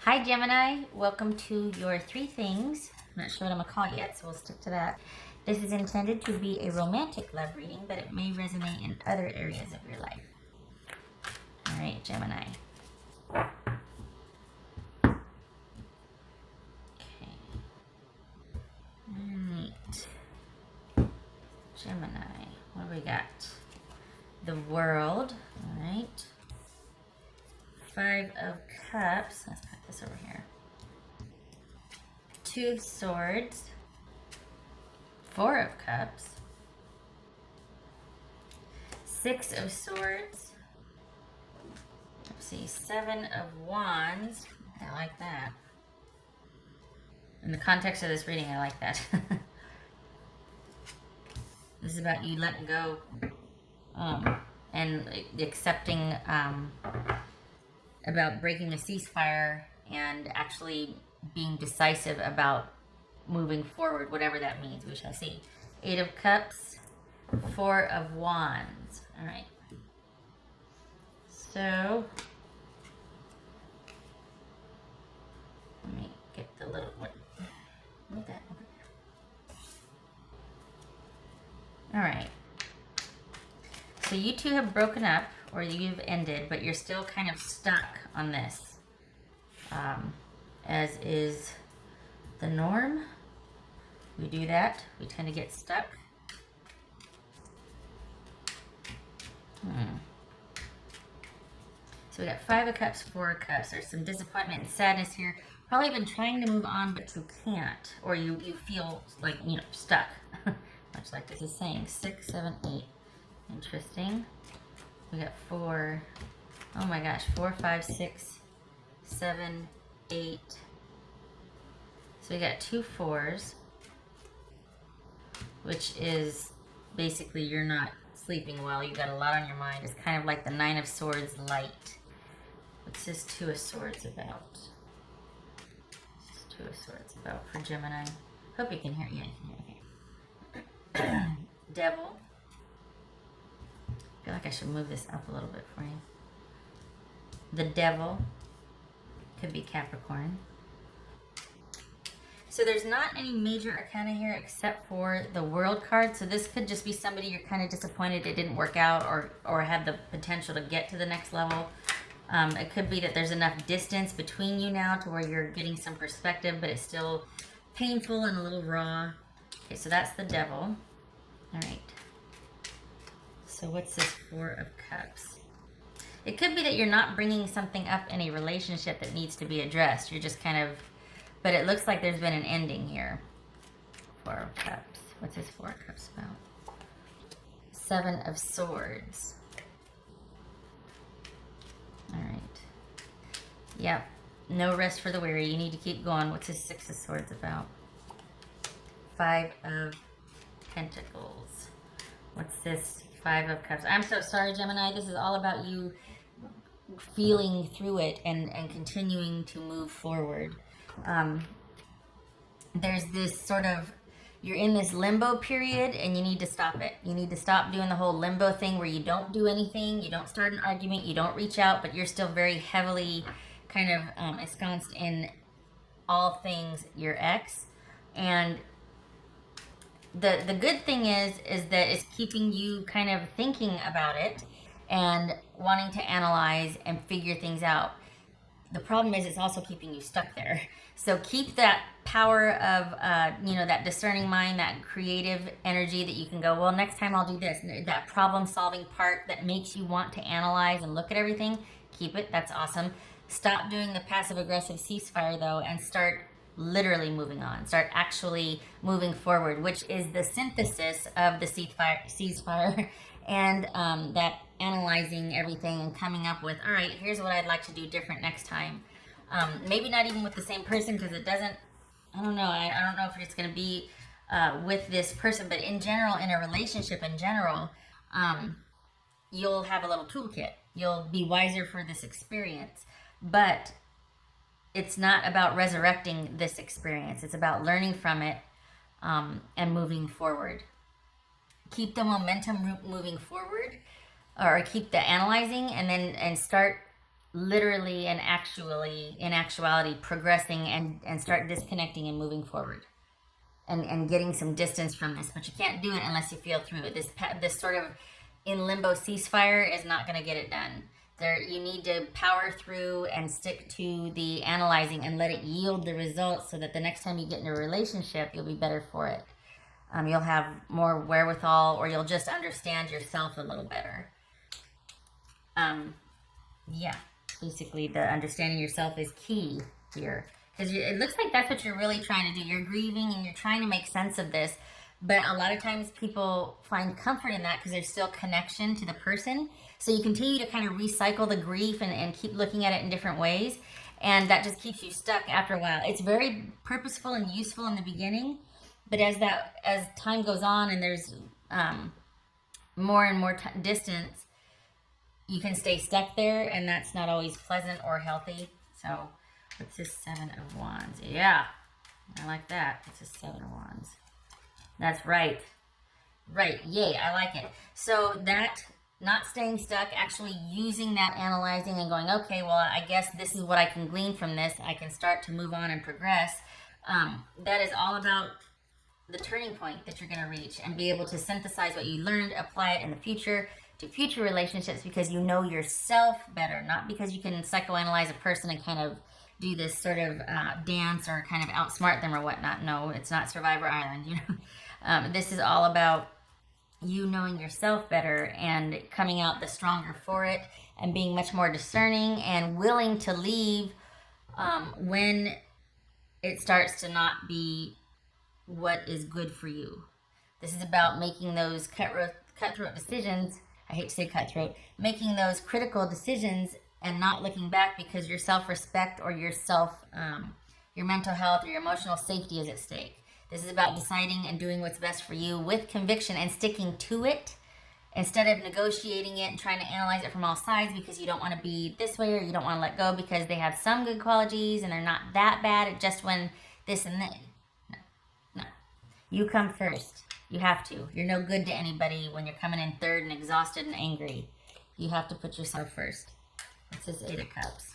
Hi Gemini, welcome to your 3 things. I'm not sure what I'm going to call it yet, so we'll stick to that. This is intended to be a romantic love reading, but it may resonate in other areas of your life. All right, Gemini. Okay. All right. Gemini, what do we got? The World, all right. 5 of Cups, let's put this over here. 2 of Swords, 4 of Cups, 6 of Swords, let's see, 7 of Wands. I like that. In the context of this reading, I like that. This is about you letting go and accepting, about breaking a ceasefire and actually being decisive about moving forward, whatever that means. We shall see. 8 of Cups, 4 of Wands. All right. So, let me get the little one. Move that over there. All right. So you two have broken up, or you've ended, but you're still kind of stuck on this. As is the norm. We do that. We tend to get stuck. So we got 5 of Cups, 4 of Cups. There's some disappointment and sadness here. Probably been trying to move on, but you can't. Or you feel like, stuck. Much like this is saying. 6, 7, 8. Interesting. We got 4. Oh my gosh. 4, 5, 6, 7, 8. So we got 2 4s, which is basically you're not sleeping well. You got a lot on your mind. It's kind of like the 9 of Swords light. What's this 2 of Swords about? This is 2 of Swords about for Gemini. Hope you can hear. Yeah, you can hear. Okay. Devil. I feel like I should move this up a little bit for you. The Devil. Could be Capricorn. So there's not any major arcana here except for the World card. So this could just be somebody you're kind of disappointed it didn't work out, or had the potential to get to the next level. It could be that there's enough distance between you now to where you're getting some perspective, but it's still painful and a little raw. Okay, so that's the Devil. All right. So what's this 4 of Cups? It could be that you're not bringing something up in a relationship that needs to be addressed. You're just kind of, but it looks like there's been an ending here. 4 of Cups. What's this 4 of Cups about? 7 of Swords. All right. Yep. No rest for the weary. You need to keep going. What's this 6 of Swords about? 5 of Pentacles. What's this 5 of Cups? I'm so sorry, Gemini. This is all about you feeling through it and continuing to move forward. There's this sort of, you're in this limbo period and you need to stop it. You need to stop doing the whole limbo thing where you don't do anything, you don't start an argument, you don't reach out, but you're still very heavily kind of ensconced in all things your ex. And the good thing is that it's keeping you kind of thinking about it and wanting to analyze and figure things out. The problem is it's also keeping you stuck there. So keep that power of, that discerning mind, that creative energy that you can go, well, next time I'll do this. That problem-solving part that makes you want to analyze and look at everything, keep it. That's awesome. Stop doing the passive-aggressive ceasefire, though, and start literally moving on. Start actually moving forward, which is the synthesis of the ceasefire and that analyzing everything and coming up with, all right, here's what I'd like to do different next time. Maybe not even with the same person, because it doesn't, I don't know. I don't know if it's going to be with this person, but in general, in a relationship in general, you'll have a little toolkit. You'll be wiser for this experience. But it's not about resurrecting this experience. It's about learning from it and moving forward. Keep the momentum moving forward, or keep the analyzing, and start literally and actually, in actuality, progressing and start disconnecting and moving forward. And getting some distance from this, but you can't do it unless you feel through it. This sort of in limbo ceasefire is not going to get it done. You need to power through and stick to the analyzing and let it yield the results, so that the next time you get in a relationship, you'll be better for it. You'll have more wherewithal, or you'll just understand yourself a little better. Yeah, basically, the understanding yourself is key here. Because it looks like that's what you're really trying to do. You're grieving and you're trying to make sense of this. But a lot of times people find comfort in that because there's still connection to the person. So you continue to kind of recycle the grief and keep looking at it in different ways. And that just keeps you stuck after a while. It's very purposeful and useful in the beginning. But as time goes on and there's more and more distance, you can stay stuck there. And that's not always pleasant or healthy. So... what's this 7 of Wands? Yeah, I like that. It's a 7 of Wands. That's right. Right, yay, I like it. So that, not staying stuck, actually using that analyzing and going, okay, well, I guess this is what I can glean from this. I can start to move on and progress. That is all about the turning point that you're going to reach and be able to synthesize what you learned, apply it in the future to future relationships, because you know yourself better, not because you can psychoanalyze a person and kind of do this sort of dance or kind of outsmart them or whatnot. No, it's not Survivor Island, you know. This is all about you knowing yourself better and coming out the stronger for it, and being much more discerning and willing to leave when it starts to not be what is good for you. This is about making those cutthroat decisions. I hate to say cutthroat. Making those critical decisions and not looking back, because your self-respect or your mental health or your emotional safety is at stake. This is about deciding and doing what's best for you with conviction and sticking to it, instead of negotiating it and trying to analyze it from all sides because you don't want to be this way or you don't want to let go because they have some good qualities and they're not that bad at just when this and that. No. You come first. You have to. You're no good to anybody when you're coming in third and exhausted and angry. You have to put yourself first. It says 8 of Cups.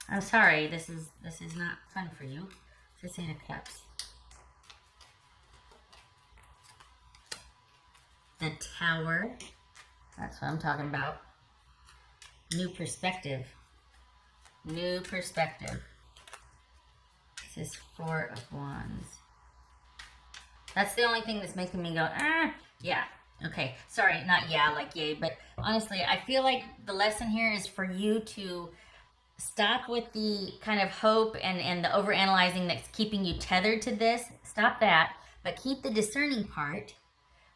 I'm sorry, this is not fun for you. It says 8 of Cups. The Tower. That's what I'm talking about. New perspective. New perspective. It says 4 of Wands. That's the only thing that's making me go, yeah. Okay, sorry, not yeah, like yay, but honestly, I feel like the lesson here is for you to stop with the kind of hope and the overanalyzing that's keeping you tethered to this. Stop that, but keep the discerning part,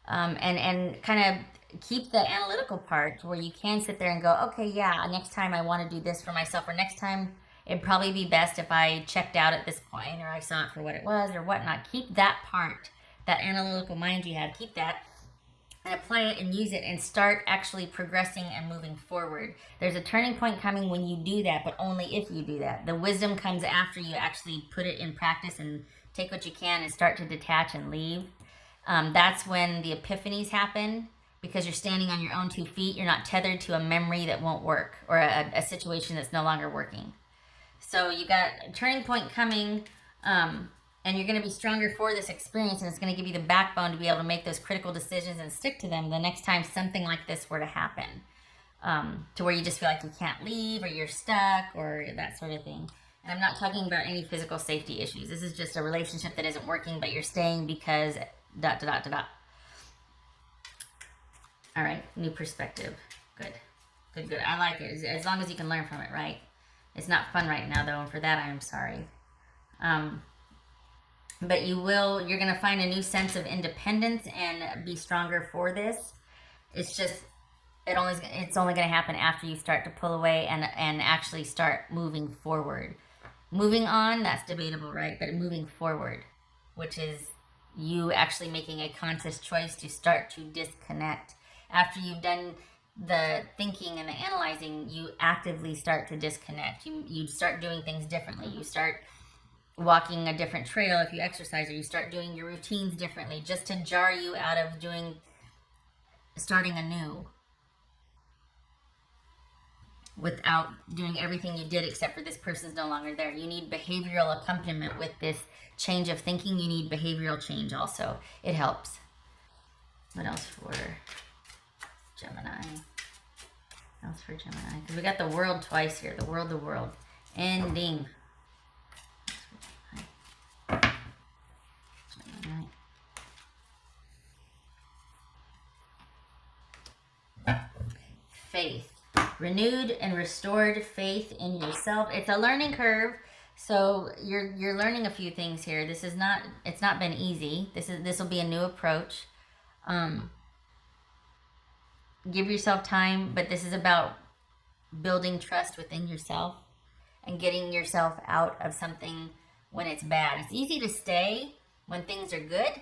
and kind of keep the analytical part where you can sit there and go, okay, yeah, next time I want to do this for myself, or next time it'd probably be best if I checked out at this point, or I saw it for what it was, or whatnot. Keep that part, that analytical mind you have, keep that, and apply it and use it and start actually progressing and moving forward. There's a turning point coming when you do that, but only if you do that. The wisdom comes after you actually put it in practice and take what you can and start to detach and leave. That's when the epiphanies happen, because you're standing on your own 2 feet. You're not tethered to a memory that won't work, or a situation that's no longer working. So you got a turning point coming, and you're going to be stronger for this experience, and it's going to give you the backbone to be able to make those critical decisions and stick to them the next time something like this were to happen, to where you just feel like you can't leave, or you're stuck, or that sort of thing. And I'm not talking about any physical safety issues. This is just a relationship that isn't working, but you're staying because ... All right, new perspective. Good. I like it, as long as you can learn from it, right? It's not fun right now, though, and for that I am sorry. But you're going to find a new sense of independence and be stronger for this. It's just, it's only going to happen after you start to pull away and actually start moving forward. Moving on, that's debatable, right? But moving forward, which is you actually making a conscious choice to start to disconnect. After you've done the thinking and the analyzing, you actively start to disconnect. You start doing things differently. You start walking a different trail if you exercise, or you start doing your routines differently, just to jar you out of starting anew. without doing everything you did, except for this person's no longer there. You need behavioral accompaniment with this change of thinking. You need behavioral change also. It helps. What else for Gemini? What else for Gemini? Because we got the world twice here. The world. Ending. Gemini. Faith. Renewed and restored faith in yourself. It's a learning curve, so you're learning a few things here. It's not been easy. This will be a new approach. Give yourself time, but this is about building trust within yourself and getting yourself out of something when it's bad. It's easy to stay when things are good.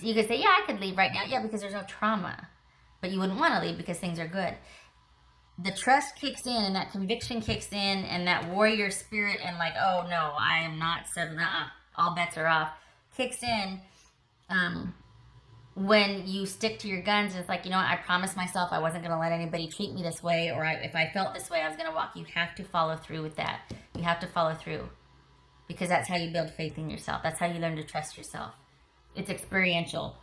You could say, yeah, I could leave right now. Yeah, because there's no trauma. But you wouldn't want to leave because things are good. The trust kicks in and that conviction kicks in and that warrior spirit and like, oh no, I am not settling, all bets are off, kicks in when you stick to your guns. And it's like, you know what, I promised myself I wasn't going to let anybody treat me this way, or if I felt this way, I was going to walk. You have to follow through with that. You have to follow through, because that's how you build faith in yourself. That's how you learn to trust yourself. It's experiential.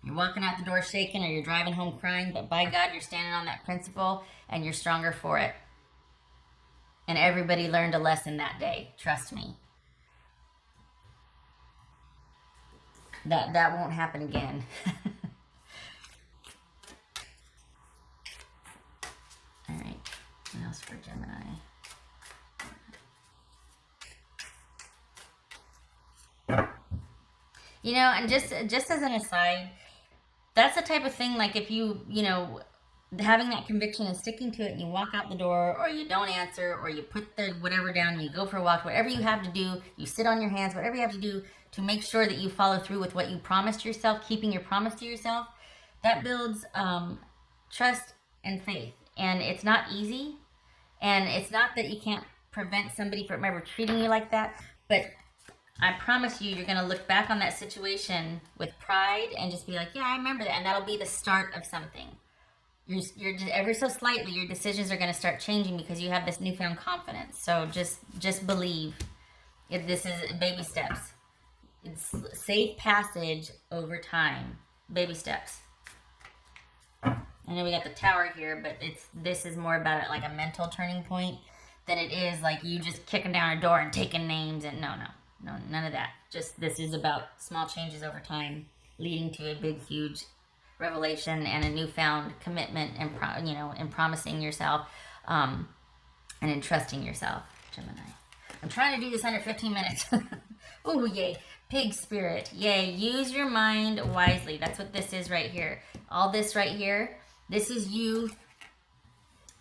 You're walking out the door shaking, or you're driving home crying, but by God, you're standing on that principle and you're stronger for it. And everybody learned a lesson that day. Trust me. That won't happen again. All right. What else for Gemini? You know, and just as an aside, that's the type of thing, like if you having that conviction and sticking to it, and you walk out the door, or you don't answer, or you put the whatever down and you go for a walk, whatever you have to do, you sit on your hands, whatever you have to do to make sure that you follow through with what you promised yourself, keeping your promise to yourself, that builds trust and faith. And it's not easy, and it's not that you can't prevent somebody from ever treating you like that, but I promise you, you're going to look back on that situation with pride and just be like, yeah, I remember that. And that'll be the start of something. You're just, ever so slightly, your decisions are going to start changing because you have this newfound confidence. So just believe. This is baby steps. It's safe passage over time. Baby steps. I know we got the tower here, but this is more about it like a mental turning point than it is like you just kicking down a door and taking names. And no, none of that. Just this is about small changes over time, leading to a big, huge revelation and a newfound commitment, and in promising yourself, and in trusting yourself, Gemini. I'm trying to do this under 15 minutes. Oh, yay. Pig spirit. Yay. Use your mind wisely. That's what this is right here. All this right here, this is you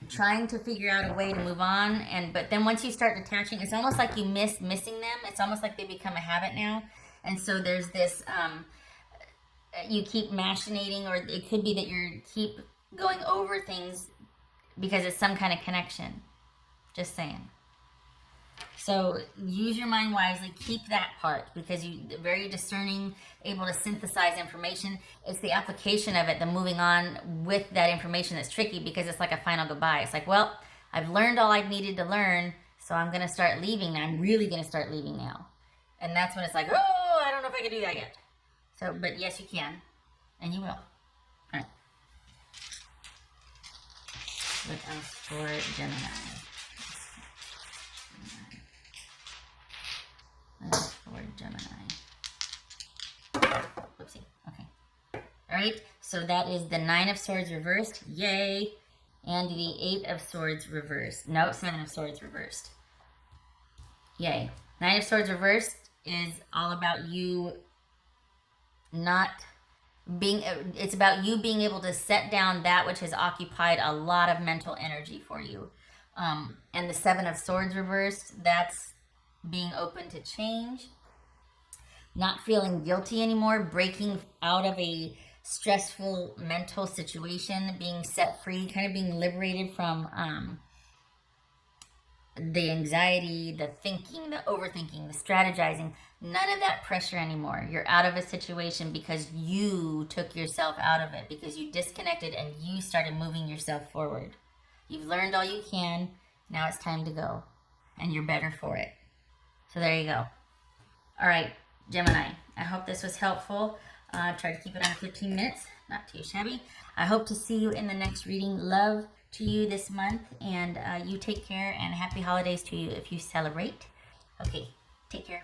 trying to figure out a way to move on, but then once you start detaching, it's almost like you missing them. It's almost like they become a habit now. And so there's this you keep machinating, or it could be that you keep going over things because it's some kind of connection. Just saying. So use your mind wisely. Keep that part, because you're very discerning, able to synthesize information. It's the application of it, the moving on with that information that's tricky, because it's like a final goodbye. It's like, well, I've learned all I've needed to learn, so I'm going to start leaving now. I'm really going to start leaving now. And that's when it's like, oh, I don't know if I can do that yet. So, but yes, you can, and you will. All right. What else for Gemini? What else for Gemini? Whoopsie. Okay. All right. So that is the 9 of Swords reversed. Yay. And the 8 of Swords reversed. No, 7 of Swords reversed. Yay. 9 of Swords reversed is all about you not being, it's about you being able to set down that which has occupied a lot of mental energy for you. And the 7 of Swords reversed, that's being open to change, not feeling guilty anymore, breaking out of a stressful mental situation, being set free, kind of being liberated from the anxiety, the thinking, the overthinking, the strategizing, none of that pressure anymore. You're out of a situation because you took yourself out of it, because you disconnected and you started moving yourself forward. You've learned all you can. Now it's time to go. And you're better for it. So there you go. All right, Gemini. I hope this was helpful. Try to keep it on 15 minutes. Not too shabby. I hope to see you in the next reading. Love to you this month. And you take care, and happy holidays to you if you celebrate. Okay, take care.